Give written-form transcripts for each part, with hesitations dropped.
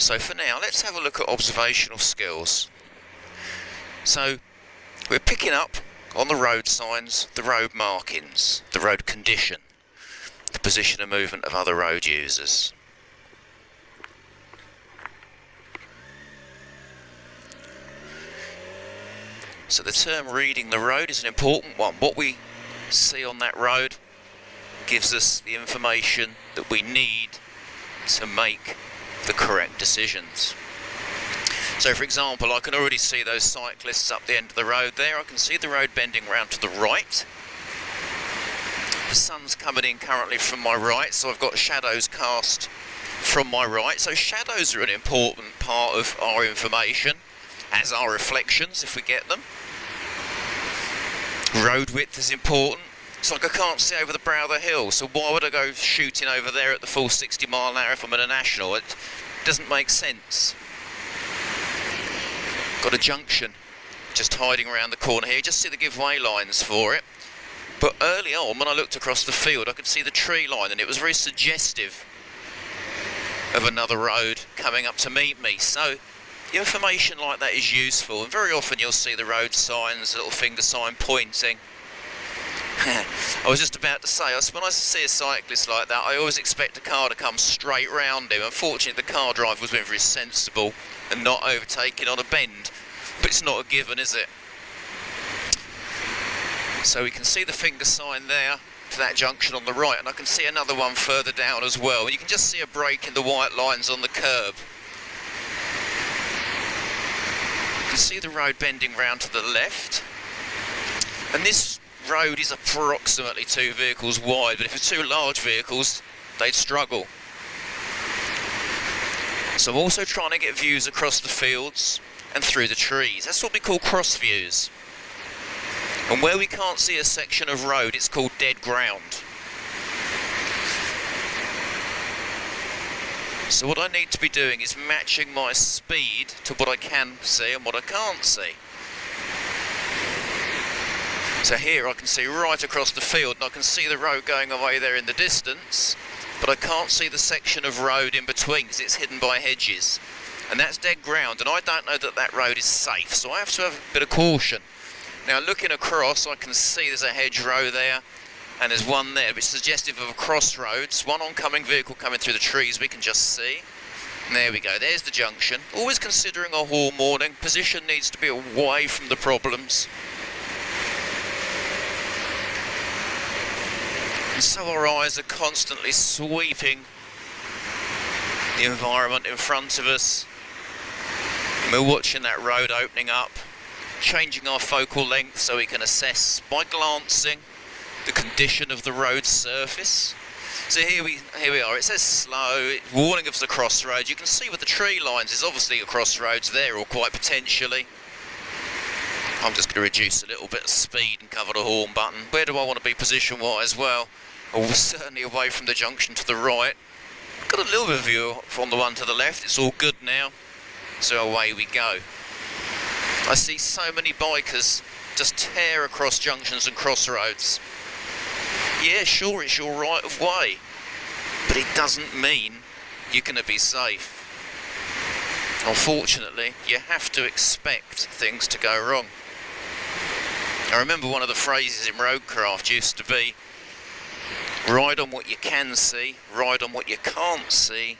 So for now, let's have a look at observational skills. So we're picking up on the road signs, the road markings, the road condition, the position and movement of other road users. So the term reading the road is an important one. What we see on that road gives us the information that we need to make the correct decisions. So for example, I can already see those cyclists up the end of the road there. I can see the road bending round to the right. The sun's coming in currently from my right, so I've got shadows cast from my right. So shadows are an important part of our information, as are reflections if we get them. Road width is important. It's like I can't see over the brow of the hill, so why would I go shooting over there at the full 60 mile an hour if I'm at a national? It doesn't make sense. Got a junction just hiding around the corner here. You just see the give way lines for it. But early on, when I looked across the field, I could see the tree line, and it was very suggestive of another road coming up to meet me. So information like that is useful, and very often you'll see the road signs, a little finger sign pointing. I was just about to say, when I see a cyclist like that, I always expect a car to come straight round him. Unfortunately, the car driver was being very sensible and not overtaking on a bend, but it's not a given, is it? So we can see the finger sign there to that junction on the right, and I can see another one further down as well, and you can just see a break in the white lines on the curb. You can see the road bending round to the left, and this road is approximately 2 vehicles wide, but if it's 2 large vehicles, they'd struggle. So I'm also trying to get views across the fields and through the trees. That's what we call cross views. And where we can't see a section of road, it's called dead ground. So what I need to be doing is matching my speed to what I can see and what I can't see. So here I can see right across the field, and I can see the road going away there in the distance, but I can't see the section of road in between because it's hidden by hedges. And that's dead ground, and I don't know that that road is safe, so I have to have a bit of caution. Now looking across, I can see there's a hedgerow there, and there's one there, which is suggestive of a crossroads. One oncoming vehicle coming through the trees we can just see. And there we go, there's the junction. Always considering a horn warning, position needs to be away from the problems. And so our eyes are constantly sweeping the environment in front of us. And we're watching that road opening up, changing our focal length so we can assess by glancing the condition of the road surface. So here we are, it says slow, warning of the crossroads. You can see with the tree lines there's obviously a crossroads there, or quite potentially. I'm just going to reduce a little bit of speed and cover the horn button. Where do I want to be position wise? Well, certainly away from the junction to the right. Got a little bit of view from the one to the left. It's all good now, so away we go. I see so many bikers just tear across junctions and crossroads. Yeah, sure, it's your right of way, but it doesn't mean you're going to be safe. Unfortunately, you have to expect things to go wrong. I remember one of the phrases in roadcraft used to be, ride on what you can see, ride on what you can't see,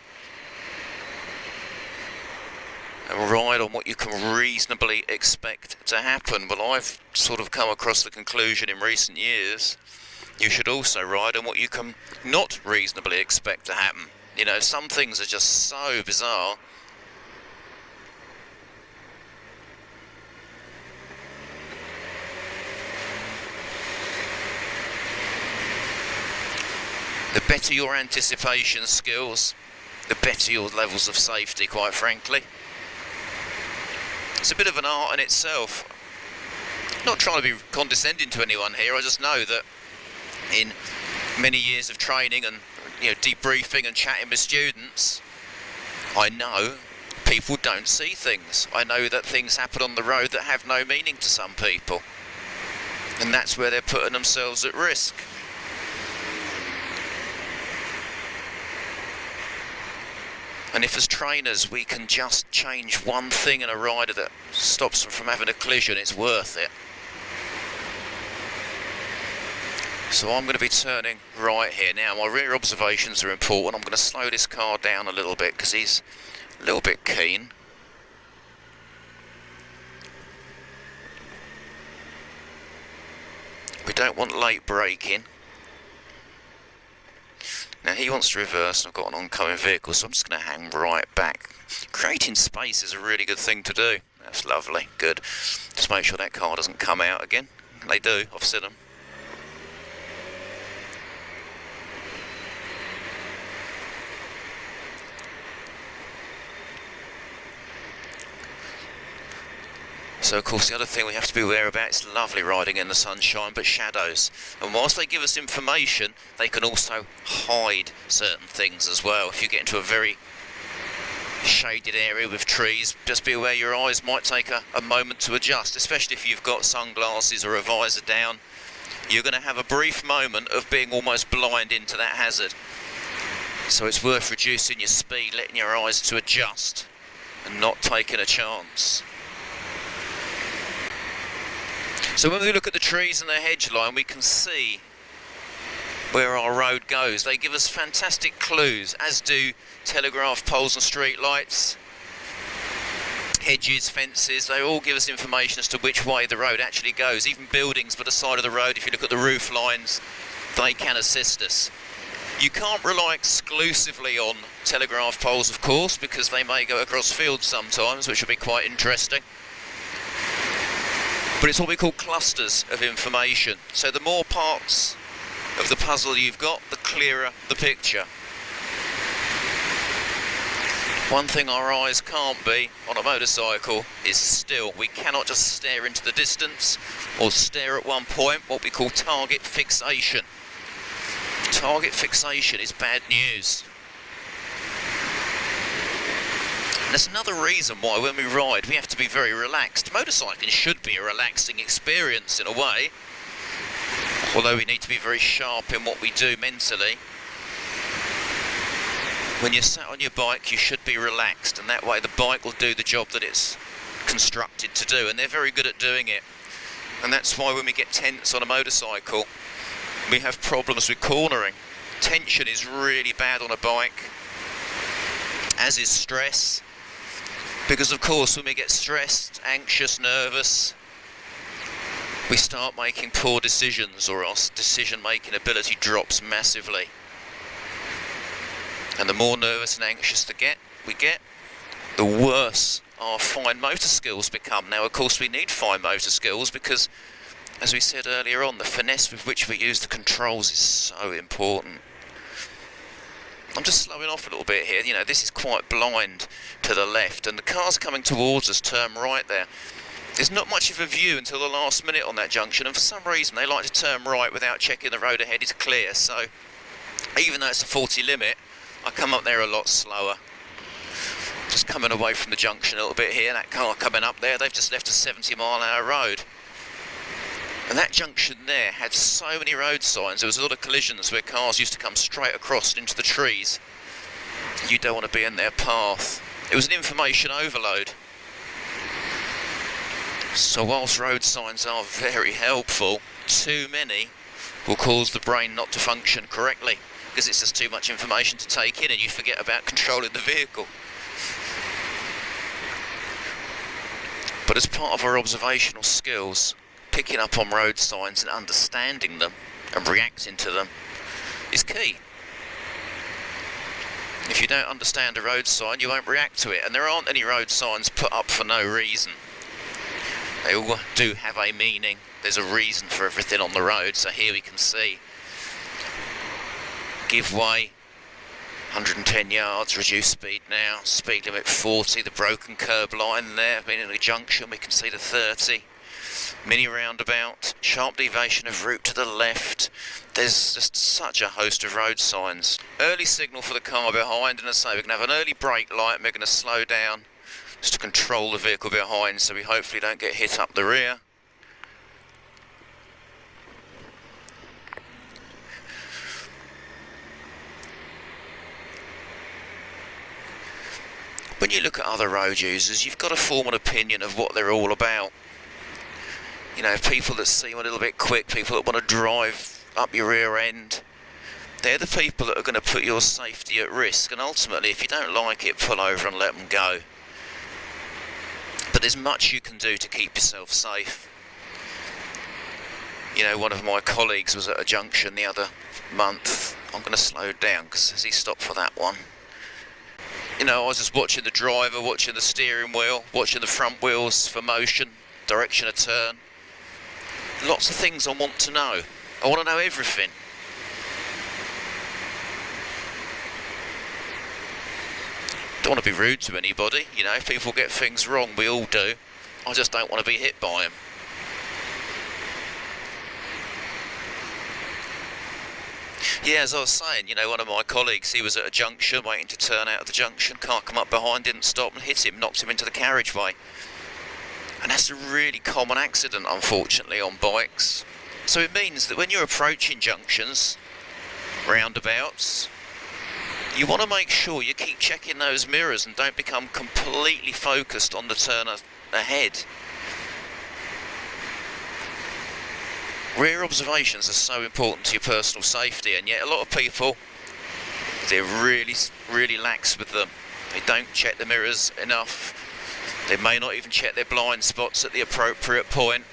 and ride on what you can reasonably expect to happen. Well, I've sort of come across the conclusion in recent years, you should also ride on what you can not reasonably expect to happen. You know, some things are just so bizarre. The better your anticipation skills, the better your levels of safety, quite frankly. It's a bit of an art in itself. Not trying to be condescending to anyone here, I just know that in many years of training and debriefing and chatting with students, I know people don't see things. I know that things happen on the road that have no meaning to some people, and that's where they're putting themselves at risk. And if as trainers we can just change one thing in a rider that stops them from having a collision, it's worth it. So I'm going to be turning right here. Now my rear observations are important. I'm going to slow this car down a little bit because he's a little bit keen. We don't want late braking. Now he wants to reverse and I've got an oncoming vehicle, so I'm just going to hang right back. Creating space is a really good thing to do. That's lovely, good. Just make sure that car doesn't come out again. They do, I've seen them. So of course the other thing we have to be aware about, it's lovely riding in the sunshine, but shadows. And whilst they give us information, they can also hide certain things as well. If you get into a very shaded area with trees, just be aware your eyes might take a moment to adjust, especially if you've got sunglasses or a visor down. You're going to have a brief moment of being almost blind into that hazard. So it's worth reducing your speed, letting your eyes to adjust and not taking a chance. So when we look at the trees and the hedge line, we can see where our road goes. They give us fantastic clues, as do telegraph poles and street lights, hedges, fences. They all give us information as to which way the road actually goes. Even buildings by the side of the road, if you look at the roof lines, they can assist us. You can't rely exclusively on telegraph poles, of course, because they may go across fields sometimes, which will be quite interesting. But it's what we call clusters of information. So the more parts of the puzzle you've got, the clearer the picture. One thing our eyes can't be on a motorcycle is still. We cannot just stare into the distance or stare at one point, what we call target fixation. Target fixation is bad news. That's another reason why when we ride we have to be very relaxed. Motorcycling should be a relaxing experience in a way, although we need to be very sharp in what we do mentally. When you're sat on your bike you should be relaxed, and that way the bike will do the job that it's constructed to do, and they're very good at doing it. And that's why when we get tense on a motorcycle we have problems with cornering. Tension is really bad on a bike, as is stress. Because of course when we get stressed, anxious, nervous, we start making poor decisions, or our decision making ability drops massively. And the more nervous and anxious we get, the worse our fine motor skills become. Now of course we need fine motor skills because, as we said earlier on, the finesse with which we use the controls is so important. I'm just slowing off a little bit here. You know, this is quite blind to the left, and the cars coming towards us turn right there. There's not much of a view until the last minute on that junction, and for some reason they like to turn right without checking the road ahead is clear. So even though it's a 40 limit, I come up there a lot slower. Just coming away from the junction a little bit here. That car coming up there, they've just left a 70-mile-an-hour road. And that junction there had so many road signs. There was a lot of collisions where cars used to come straight across into the trees. You don't want to be in their path. It was an information overload. So whilst road signs are very helpful, too many will cause the brain not to function correctly, because it's just too much information to take in and you forget about controlling the vehicle. But as part of our observational skills, picking up on road signs and understanding them and reacting to them is key. If you don't understand a road sign, you won't react to it, and there aren't any road signs put up for no reason. They all do have a meaning. There's a reason for everything on the road. So here we can see, give way, 110 yards, reduce speed now, speed limit 40, the broken curb line there, being in a junction we can see the 30. Mini roundabout, sharp deviation of route to the left. There's just such a host of road signs. Early signal for the car behind, and as I say, we're going to have an early brake light and we're going to slow down just to control the vehicle behind so we hopefully don't get hit up the rear. when you look at other road users, you've got to form an opinion of what they're all about. You know, people that seem a little bit quick, people that want to drive up your rear end, they're the people that are going to put your safety at risk, and ultimately, if you don't like it, pull over and let them go. But there's much you can do to keep yourself safe. You know, one of my colleagues was at a junction the other month. I'm going to slow down because as he stopped for that one. You know, I was just watching the driver, watching the steering wheel, watching the front wheels for motion, direction of turn. Lots of things I want to know. I want to know everything. Don't want to be rude to anybody, you know, if people get things wrong, we all do. I just don't want to be hit by them. Yeah, as I was saying, you know, one of my colleagues, he was at a junction, waiting to turn out of the junction, car come up behind, didn't stop and hit him, knocked him into the carriageway. And that's a really common accident, unfortunately, on bikes. So it means that when you're approaching junctions, roundabouts, you want to make sure you keep checking those mirrors and don't become completely focused on the turn ahead. Rear observations are so important to your personal safety, and yet a lot of people, they're really lax with them. They don't check the mirrors enough. They may not even check their blind spots at the appropriate point.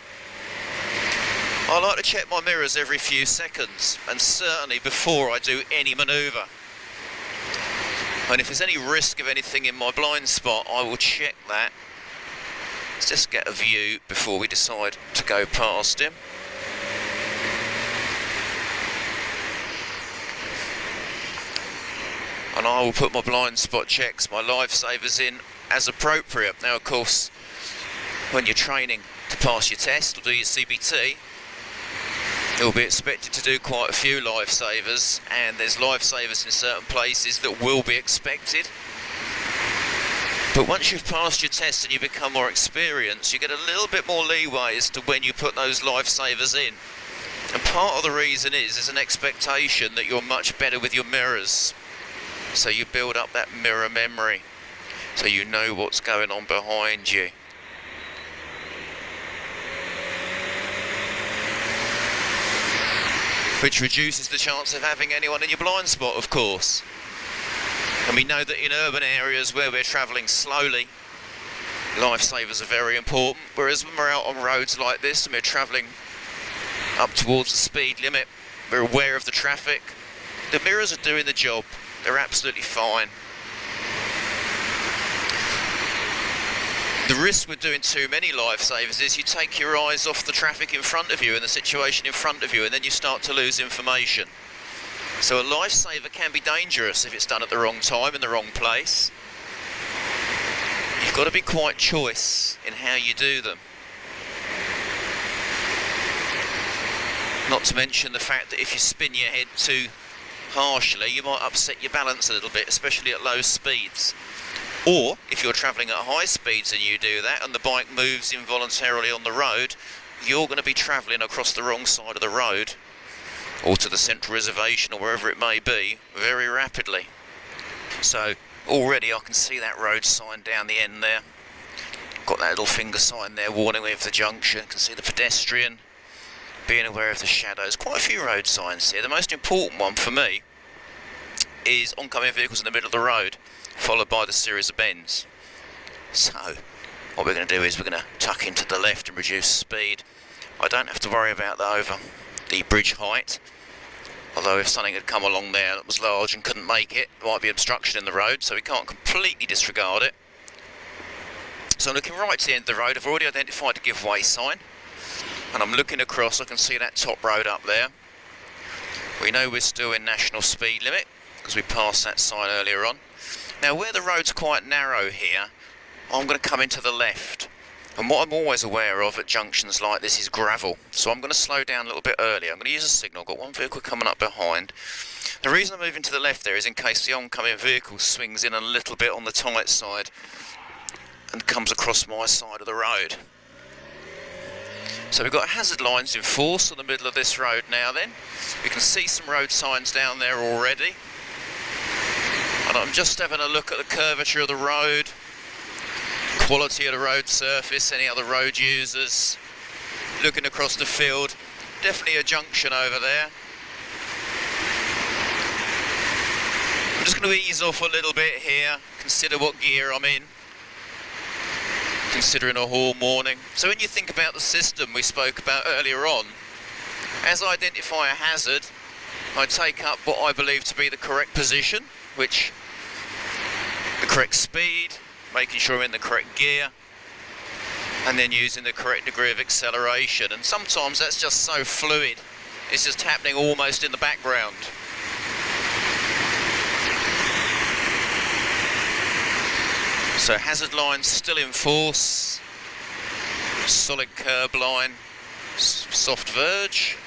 I like to check my mirrors every few seconds, and certainly before I do any manoeuvre. And if there's any risk of anything in my blind spot, I will check that. Let's just get a view before we decide to go past him. And I will put my blind spot checks, my lifesavers in as appropriate. Now, of course, when you're training to pass your test or do your CBT, you'll be expected to do quite a few lifesavers, and there's lifesavers in certain places that will be expected. But once you've passed your test and you become more experienced, you get a little bit more leeway as to when you put those lifesavers in. And part of the reason is there's an expectation that you're much better with your mirrors. So you build up that mirror memory, so you know what's going on behind you. Which reduces the chance of having anyone in your blind spot, of course. And we know that in urban areas where we're travelling slowly, lifesavers are very important, whereas when we're out on roads like this and we're travelling up towards the speed limit, we're aware of the traffic, the mirrors are doing the job. They're absolutely fine. The risk with doing too many lifesavers is you take your eyes off the traffic in front of you and the situation in front of you, and then you start to lose information. So a lifesaver can be dangerous if it's done at the wrong time in the wrong place. You've got to be quite choice in how you do them. Not to mention the fact that if you spin your head too harshly, you might upset your balance a little bit, especially at low speeds. Or if you're travelling at high speeds and you do that and the bike moves involuntarily on the road, you're going to be travelling across the wrong side of the road or to the central reservation or wherever it may be very rapidly. So already I can see that road sign down the end there. Got that little finger sign there warning me of the junction. Can see the pedestrian, being aware of the shadows. Quite a few road signs here. The most important one for me is oncoming vehicles in the middle of the road, followed by the series of bends. So what we're going to do is we're going to tuck into the left and reduce speed. I don't have to worry about the bridge height, although if something had come along there that was large and couldn't make it, there might be obstruction in the road, so we can't completely disregard it. So I'm looking right to the end of the road. I've already identified the give way sign, and I'm looking across. I can see that top road up there. We know we're still in national speed limit because we passed that sign earlier on. Now where the road's quite narrow here, I'm going to come into the left, and what I'm always aware of at junctions like this is gravel, so I'm going to slow down a little bit earlier. I'm going to use a signal. I've got one vehicle coming up behind. The reason I'm moving to the left there is in case the oncoming vehicle swings in a little bit on the tight side and comes across my side of the road. So we've got hazard lines in force on the middle of this road now then. We can see some road signs down there already. And I'm just having a look at the curvature of the road, quality of the road surface, any other road users looking across the field. Definitely a junction over there. I'm just going to ease off a little bit here, consider what gear I'm in, considering a warm morning. So when you think about the system we spoke about earlier on, as I identify a hazard, I take up what I believe to be the correct position, which the correct speed, making sure I'm in the correct gear, and then using the correct degree of acceleration. And sometimes that's just so fluid, it's just happening almost in the background. So hazard lines still in force, solid curb line, soft verge.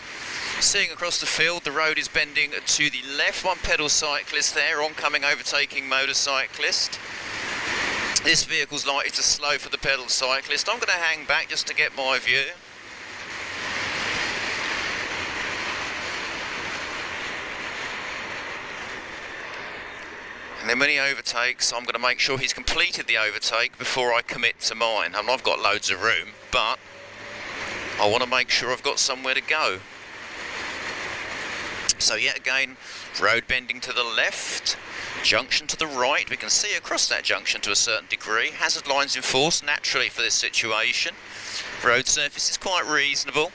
Seeing across the field, the road is bending to the left. One pedal cyclist there, oncoming overtaking motorcyclist. This vehicle's likely to slow for the pedal cyclist. I'm going to hang back just to get my view. And then when he overtakes, I'm going to make sure he's completed the overtake before I commit to mine. I mean, I've got loads of room, but I want to make sure I've got somewhere to go. So yet again, road bending to the left, junction to the right. We can see across that junction to a certain degree. Hazard lines in force naturally for this situation. Road surface is quite reasonable.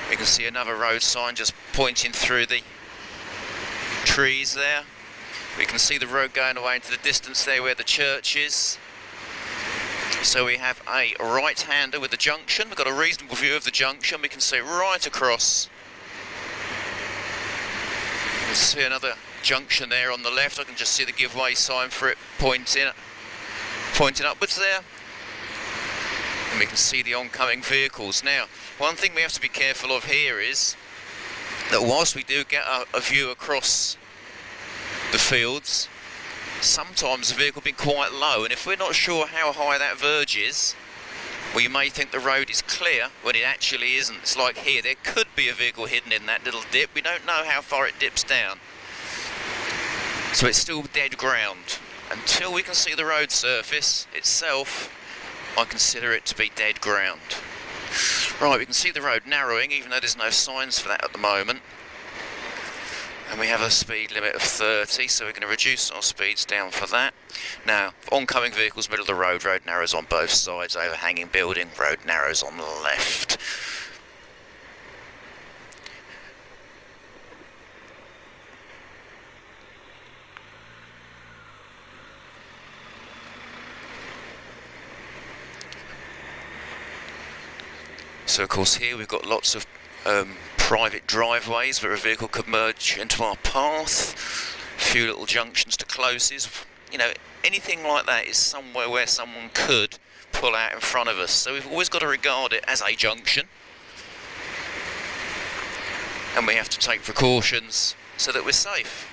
We can see another road sign just pointing through the trees there. We can see the road going away into the distance there where the church is. So we have a right-hander with the junction. We've got a reasonable view of the junction. We can see right across. You can see another junction there on the left. I can just see the give way sign for it pointing upwards there. And we can see the oncoming vehicles. Now, one thing we have to be careful of here is that whilst we do get a view across the fields, sometimes the vehicle will be quite low, and if we're not sure how high that verge is, we may think the road is clear when it actually isn't. It's like here, there could be a vehicle hidden in that little dip. We don't know how far it dips down. So it's still dead ground. Until we can see the road surface itself, I consider it to be dead ground. Right, we can see the road narrowing, even though there's no signs for that at the moment. And we have a speed limit of 30, so we're going to reduce our speeds down for that. Now, oncoming vehicles, middle of the road, road narrows on both sides, overhanging building, road narrows on the left. So of course here we've got lots of private driveways where a vehicle could merge into our path, a few little junctions to closes, you know, anything like that is somewhere where someone could pull out in front of us. So we've always got to regard it as a junction, and we have to take precautions so that we're safe.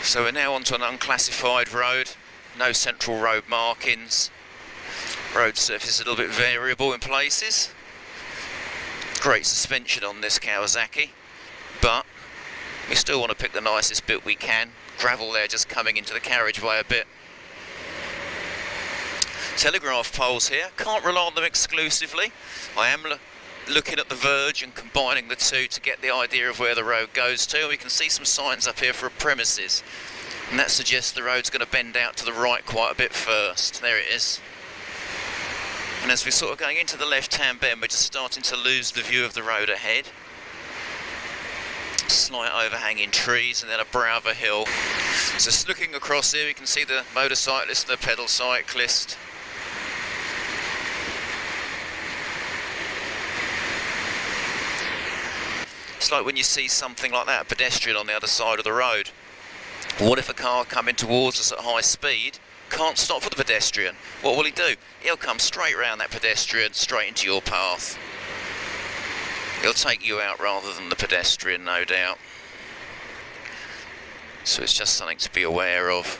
So we're now onto an unclassified road, no central road markings. Road surface is a little bit variable in places. Great suspension on this Kawasaki, but we still want to pick the nicest bit we can. Gravel there just coming into the carriageway a bit. Telegraph poles here, can't rely on them exclusively. I am looking at the verge and combining the two to get the idea of where the road goes to. We can see some signs up here for premises, and that suggests the road's going to bend out to the right quite a bit first. There it is. And as we're sort of going into the left-hand bend, we're just starting to lose the view of the road ahead. Slight overhanging trees and then a brow of a hill. So just looking across here, we can see the motorcyclist and the pedal cyclist. It's like when you see something like that, a pedestrian on the other side of the road. What if a car coming towards us at high speed can't stop for the pedestrian? What will he do? He'll come straight round that pedestrian, straight into your path. He'll take you out rather than the pedestrian, no doubt. So it's just something to be aware of.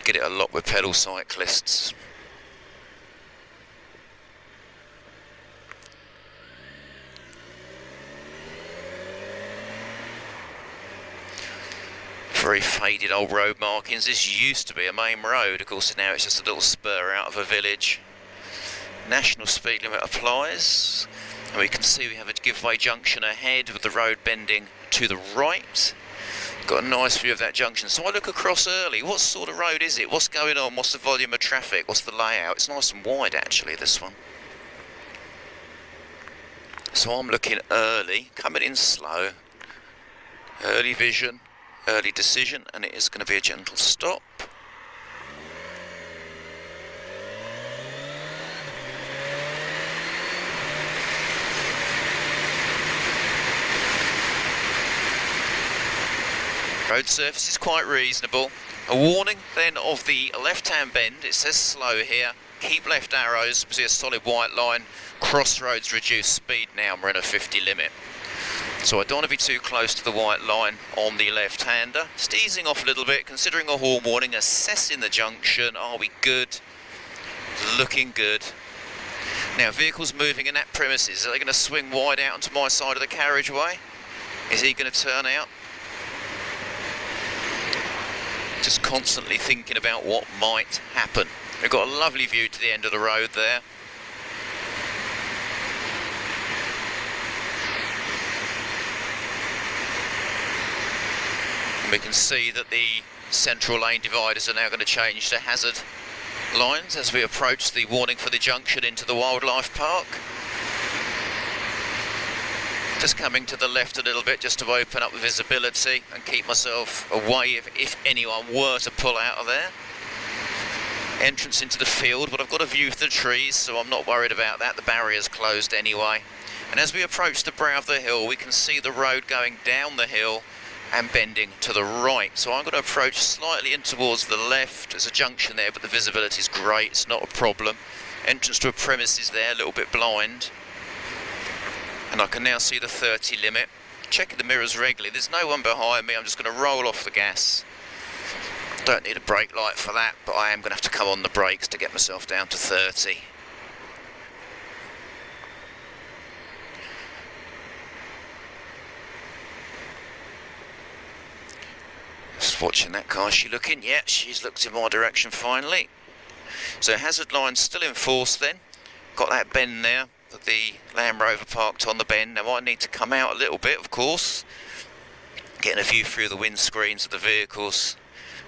Get it a lot with pedal cyclists. Very faded old road markings. This used to be a main road, of course now it's just a little spur out of a village. National speed limit applies, and we can see we have a giveaway junction ahead with the road bending to the right. Got a nice view of that junction. So I look across early. What sort of road is it? What's going on? What's the volume of traffic? What's the layout? It's nice and wide actually, this one. So I'm looking early, coming in slow. Early vision, early decision, and it is going to be a gentle stop. Road surface is quite reasonable. A warning then of the left-hand bend. It says slow here. Keep left arrows. See a solid white line. Crossroads reduce speed now. We're in a 50 limit. So I don't want to be too close to the white line on the left-hander. Just easing off a little bit, considering a horn warning, assessing the junction. Are we good? Looking good. Now, vehicles moving in that premises, are they going to swing wide out onto my side of the carriageway? Is he going to turn out? Just constantly thinking about what might happen. We've got a lovely view to the end of the road there. And we can see that the central lane dividers are now going to change to hazard lines as we approach the warning for the junction into the wildlife park. Just coming to the left a little bit just to open up the visibility and keep myself away if anyone were to pull out of there. Entrance into the field, but I've got a view of the trees, so I'm not worried about that. The barrier's closed anyway. And as we approach the brow of the hill, we can see the road going down the hill and bending to the right. So I'm going to approach slightly in towards the left. There's a junction there, but the visibility is great. It's not a problem. Entrance to a premises there, a little bit blind. And I can now see the 30 limit. Checking the mirrors regularly. There's no one behind me. I'm just going to roll off the gas. Don't need a brake light for that, but I am going to have to come on the brakes to get myself down to 30. Just watching that car. Is she looking? Yeah, she's looked in my direction finally. So hazard line's still in force then. Got that bend there. The Land Rover parked on the bend. Now I need to come out a little bit, of course, getting a view through the windscreens of the vehicles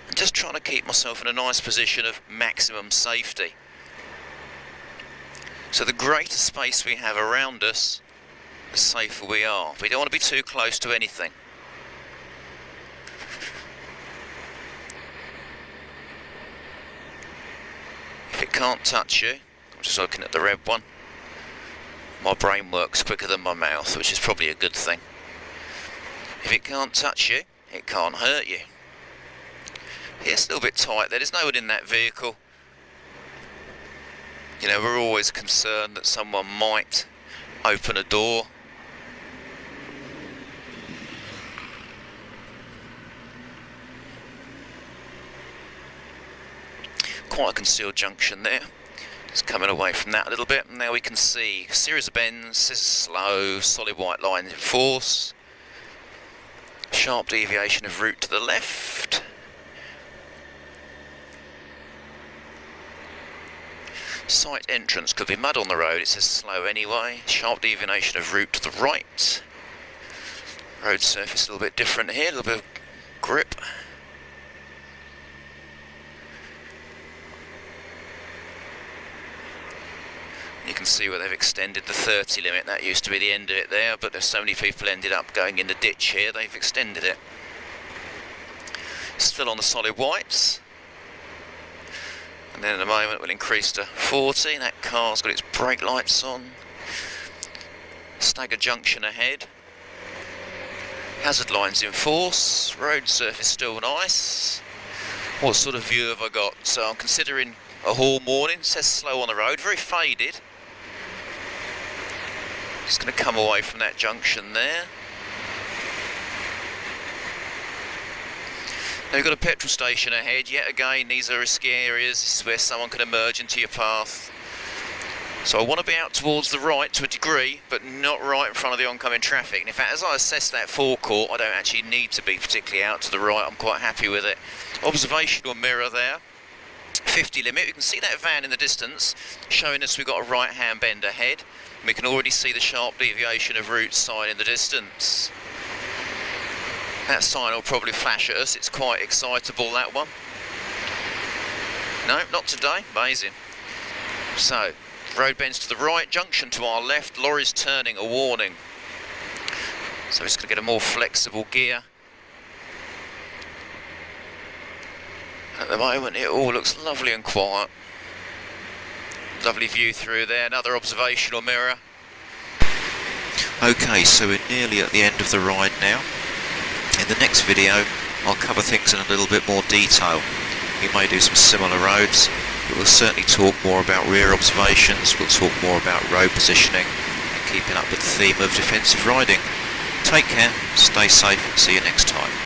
and just trying to keep myself in a nice position of maximum safety. So the greater space we have around us, the safer we are. We don't want to be too close to anything. If it can't touch you, I'm just looking at the red one. My brain works quicker than my mouth, which is probably a good thing. If it can't touch you, it can't hurt you. Yeah, it's a little bit tight there. There's no one in that vehicle. You know, we're always concerned that someone might open a door. Quite a concealed junction there. Just coming away from that a little bit, and now we can see a series of bends. This is slow, solid white lines in force. Sharp deviation of route to the left. Site entrance could be mud on the road, it says slow anyway. Sharp deviation of route to the right. Road surface a little bit different here, a little bit of grip. You can see where they've extended the 30 limit. That used to be the end of it there, but there's so many people ended up going in the ditch here, they've extended it. Still on the solid whites. And then in a moment we'll increase to 40. That car's got its brake lights on. Stagger junction ahead. Hazard lines in force. Road surface still nice. What sort of view have I got? So I'm considering a horn warning. It says slow on the road, very faded. Just going to come away from that junction there. Now we've got a petrol station ahead. Yet again, these are risky areas. This is where someone can emerge into your path. So I want to be out towards the right to a degree, but not right in front of the oncoming traffic. And in fact, as I assess that forecourt, I don't actually need to be particularly out to the right. I'm quite happy with it. Observational mirror there. 50 limit. We can see that van in the distance showing us we've got a right hand bend ahead. We can already see the sharp deviation of route sign in the distance. That sign will probably flash at us. It's quite excitable, that one. No, not today. Amazing. So, road bends to the right, junction to our left, lorries turning, a warning. So we're just going to get a more flexible gear. At the moment it all looks lovely and quiet. Lovely view through there, another observational mirror. Okay, so we're nearly at the end of the ride now. In the next video I'll cover things in a little bit more detail. We may do some similar roads, but we'll certainly talk more about rear observations, we'll talk more about road positioning and keeping up with the theme of defensive riding. Take care, stay safe, and see you next time.